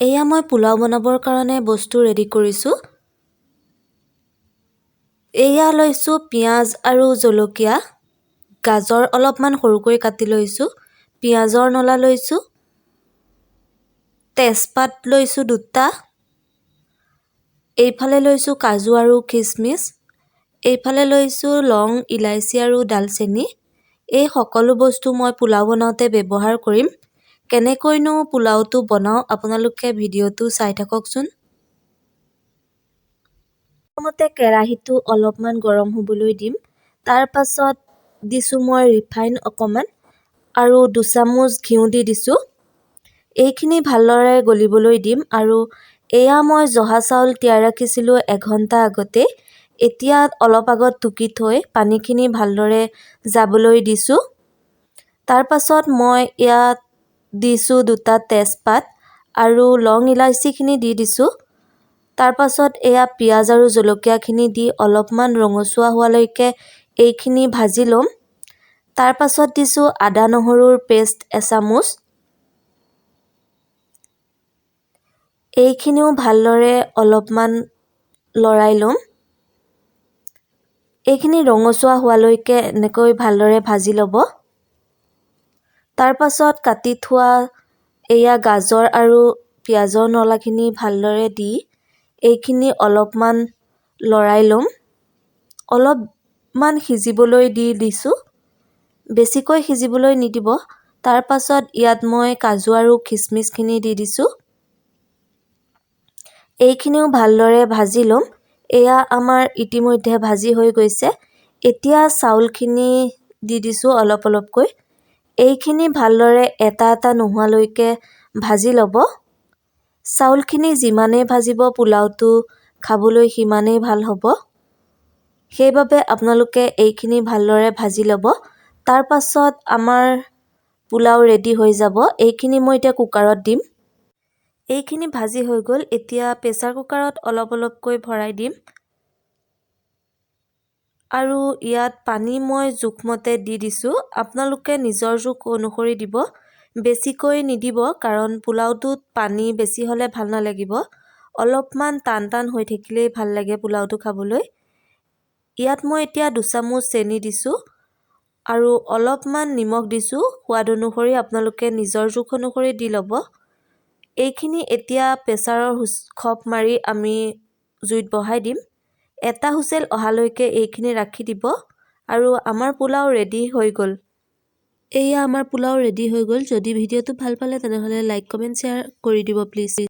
এয়া মই পোলাও বনাবৰ কাৰণে বস্তু ৰেডি কৰিছোঁ। এয়া লৈছোঁ পিঁয়াজ আৰু জলকীয়া, গাজৰ অলপমান সৰুকৈ কাটি লৈছোঁ, পিঁয়াজৰ নলা লৈছোঁ, তেজপাত লৈছোঁ 2টা, এইফালে লৈছোঁ কাজু আৰু খিচমিচ, এইফালে লৈছোঁ লং, ইলাইচি আৰু ডালচেনি। এই সকলো বস্তু মই পোলাও বনাওঁতে ব্যৱহাৰ কৰিম। কেনেকৈনো পোলাওটো বনাওঁ আপোনালোকে ভিডিঅ'টো চাই থাককচোন। প্ৰথমতে কেৰাহীটো অলপমান গৰম হ'বলৈ দিম। তাৰ পাছত দিছোঁ মই ৰিফাইন অকণমান আৰু 2 চামুচ ঘিউ দি দিছোঁ। এইখিনি ভালদৰে গলিবলৈ দিম আৰু এয়া মই জহা চাউল তিয়াই ৰাখিছিলোঁ 1 ঘণ্টা আগতে। এতিয়া অলপ আগত টুকি থৈ পানীখিনি ভালদৰে যাবলৈ দিছোঁ। তাৰ পাছত মই ইয়াত দিছোঁ 2টা তেজপাত আৰু লং ইলাইচিখিনি দি দিছোঁ। তাৰ পাছত এয়া পিঁয়াজ আৰু জলকীয়াখিনি দি অলপমান ৰঙচুৱা হোৱালৈকে এইখিনি ভাজি ল'ম। তাৰ পাছত দিছোঁ আদা নহৰুৰ পেষ্ট 1 চামুচ। এইখিনিও ভালদৰে অলপমান লৰাই ল'ম। এইখিনি ৰঙচুৱা হোৱালৈকে এনেকৈ ভালদৰে ভাজি ল'ব। তাৰ পাছত কাটি থোৱা এয়া গাজৰ আৰু পিঁয়াজৰ নলাখিনি ভালদৰে দি এইখিনি অলপমান লৰাই ল'ম। অলপমান সিজিবলৈ দি দিছোঁ, বেছিকৈ সিজিবলৈ নিদিব। তাৰ পাছত ইয়াত মই কাজু আৰু খিচমিচখিনি দি দিছোঁ। এইখিনিও ভালদৰে ভাজি ল'ম। এয়া আমাৰ ইতিমধ্যে ভাজি হৈ গৈছে। এতিয়া চাউলখিনি দি দিছোঁ অলপ অলপকৈ। এইখিনি ভালদৰে এটা নোহোৱালৈকে ভাজি ল'ব। চাউলখিনি যিমানেই ভাজিব পোলাওটো খাবলৈ সিমানেই ভাল হ'ব। সেইবাবে আপোনালোকে এইখিনি ভালদৰে ভাজি ল'ব। তাৰ পাছত আমাৰ পোলাও ৰেডি হৈ যাব। এইখিনি মই এতিয়া কুকাৰত দিম। এইখিনি ভাজি হৈ গ'ল। এতিয়া প্ৰেছাৰ কুকাৰত অলপ অলপকৈ ভৰাই দিম। আৰু ইয়াত পানী মই জোখমতে দি দিছোঁ। আপোনালোকে নিজৰ জোখ অনুসৰি দিব। বেছিকৈ নিদিব কাৰণ পোলাওটোত পানী বেছি হ'লে ভাল নালাগিব। অলপমান টান হৈ থাকিলেই ভাল লাগে পোলাওটো খাবলৈ। ইয়াত মই এতিয়া 2 চামুচ চেনি দিছোঁ আৰু অলপমান নিমখ দিছোঁ। সোৱাদ অনুসৰি আপোনালোকে নিজৰ জোখ অনুসৰি দি ল'ব। এইখিনি এতিয়া প্ৰেছাৰৰ খপ মাৰি আমি জুইত বহাই দিম। এটা হুইচেল অহালৈকে এইখিনি ৰাখি দিব আৰু আমাৰ পোলাও ৰেডি হৈ গ'ল। এয়া আমাৰ পোলাও ৰেডি হৈ গ'ল। যদি ভিডিঅ'টো ভাল পালে তেনেহ'লে লাইক, কমেণ্ট, শ্বেয়াৰ কৰি দিব প্লিজ।